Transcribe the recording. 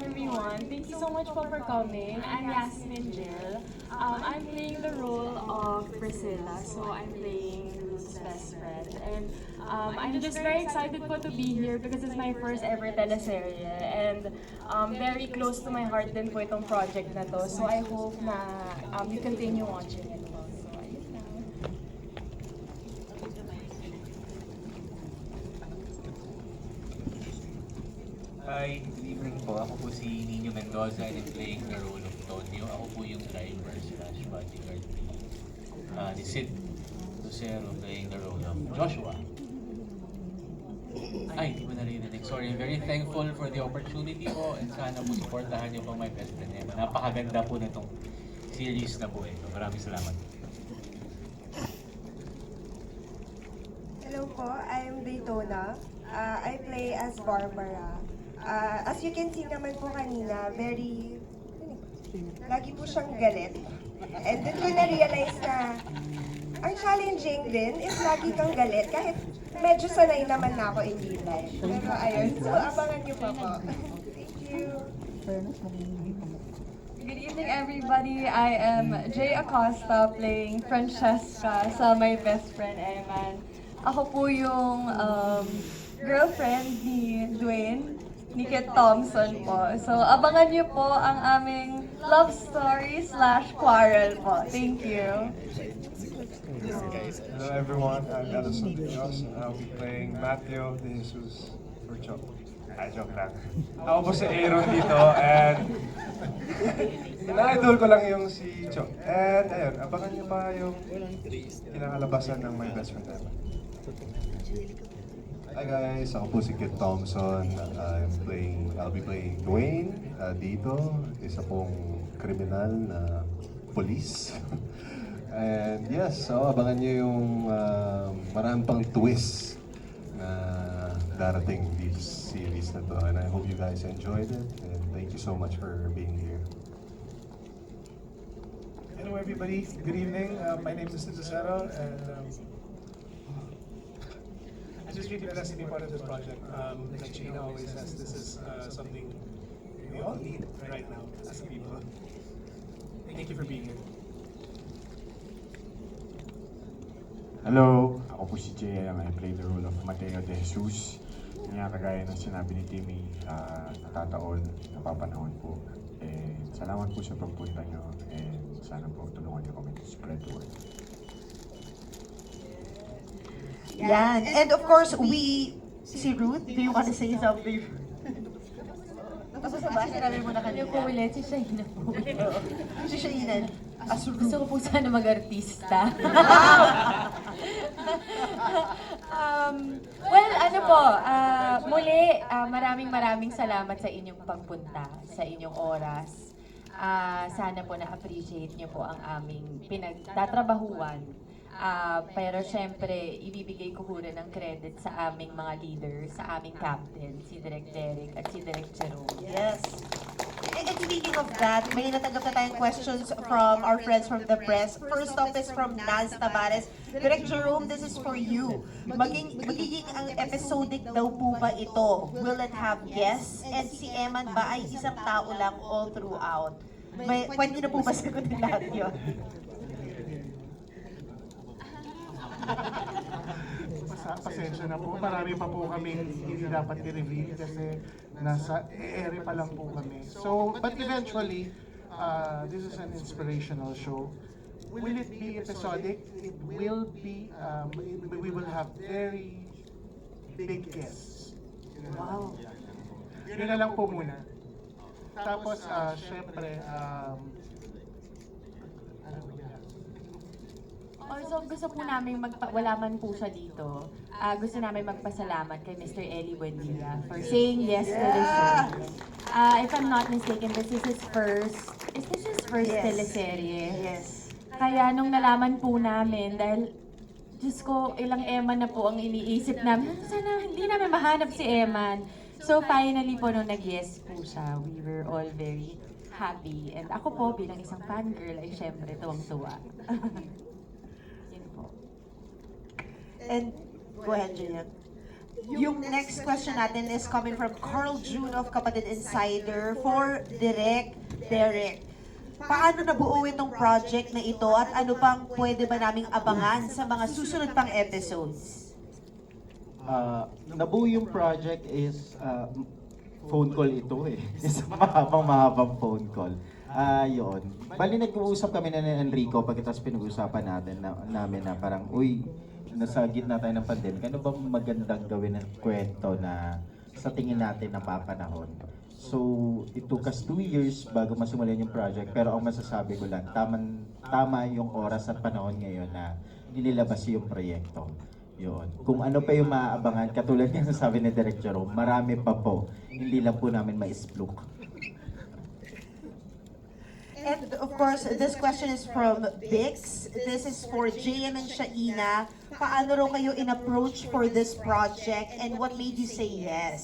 everyone. Thank you so much for coming. I'm Yasmin Jill. I'm playing the role of Priscilla, so I'm playing Ruth's best friend. And I'm just very excited po to be here because it's my first ever teleserye. And very close to my heart din po itong project na to. So I hope na you continue watching it po. So ayun lang. Hi, good evening po. Ako po si Nino Mendoza and I'm playing the role of Tonyo. Ako po yung driver slash bodyguard ni Sid Lucero playing the role of Joshua. Ay, hindi ko narinig. Sorry, I'm very thankful for the opportunity po and sana po supportahan niyo po my best friend. Napakaganda po nitong series na po ito. Maraming salamat. Hello po, I'm Daytona. I play as Barbara. As you can see naman po kanina, lagi po siyang galit. And then ko na-realize na ang challenging din is lagi kang galit kahit medyo sanay naman na ako in real life. Pero ayun, so abangan niyo pa po. Thank you. Good evening, everybody. I am Jay Acosta playing Francesca sa my best friend, Eman. Ako po yung girlfriend ni Dwayne, ni Kit Thompson po. So, abangan niyo po ang aming love story / quarrel po. Thank you. Hello everyone, I'm Edison Dios and I'll be playing Matthew De Jesus Burcho. Joke lang. Ako po si Aaron dito and ina-idol ko lang yung si Cho. And ayun, abangan niyo pa yung kinakalabasan ng My Best Friend Ever. Hi guys, ako po si Kit Thompson. I'll be playing Dwayne dito. Isa pong kriminal na police. And yes, so abangan niyo yung marami pang twist na darating this series na to. And I hope you guys enjoyed it. And thank you so much for being here. Hello everybody, good evening. My name is Sid Lucero and I'm just really blessed to be part of this project. Like Gina always says, this is something we all need right now as a people. Thank you for being here. Hello, ako po si JM. I play the role of Mateo De Jesus. Nga kagaya ng sinabi ni Timmy, nakataon, napapanahon po. Salamat po sa pagpunta nyo and sana po tulungan nyo kami to spread the word. Yan. And of course, si Ruth, do you want to say something? Tapos sa ba, sinabi mo na kanina. Yung po ulit, si Shaina po. Si Shainan. Gusto ko po sana mag-artista. Well, ano po, muli, maraming salamat sa inyong pagpunta, sa inyong oras. Sana po na-appreciate niyo po ang aming pinagtatrabahuan. Pero syempre, ibibigay ko rin ng credit sa aming mga leaders, sa aming captain, si Direk Derek at si Direk Jerome. Yes. And speaking of that, may natanggap na tayong questions from our friends from the press. First up is from Naz Tavares. Direk Jerome, this is for you. Magiging ang episodic daw po ba ito? Will it have guests? And si Eman ba ay isang tao lang all throughout? Pwede na po ba sagutin lahat yun? Pasensya na po, marami pa po kami hindi dapat i-reveal kasi nasa ere pa lang po kami. So, but eventually, this is an inspirational show. Will it be episodic? It will be, we will have very big guests. Wow. Yun na lang po muna. Tapos, syempre, Also, gusto po namin wala man po siya dito. Gusto namin magpasalamat kay Mr. Eli Buendia for saying yes to the show. If I'm not mistaken, is this his first Yes. teleserye? Yes. Kaya nung nalaman po namin, dahil Diyos ko, ilang Eman na po ang iniisip namin. Sana hindi namin mahanap si Eman. So finally po nung nag-yes po siya, we were all very happy. And ako po bilang isang fangirl ay syempre tuwang-tuwa. Yun po. And go ahead, Julian. Yung next question natin is coming from Carl June of Kapatid Insider for Direk Derek. Paano nabuo itong project na ito at ano pang pwede ba naming abangan sa mga susunod pang episodes? Nabuo yung project is phone call ito eh. Isang mahabang phone call. Yun. Bali nag-uusap kami na ni Enrico pagkatapos pinag-usapan namin na parang, uy, nasa gitna tayo ng pandemic, ano ba magandang gawin ng kwento na sa tingin natin napapanahon? So, it took us 2 years bago masimulan yung project, pero ang masasabi ko lang, tama yung oras at panahon ngayon na inilabas yung proyekto. Yun. Kung ano pa yung maaabangan, katulad ng sabi ni Direk Jerome, marami pa po. Hindi lang po namin ma-splook. And of course, this question is from Bix. This is for JM and Shaina. Paano raw kayo in-approach for this project and what made you say yes?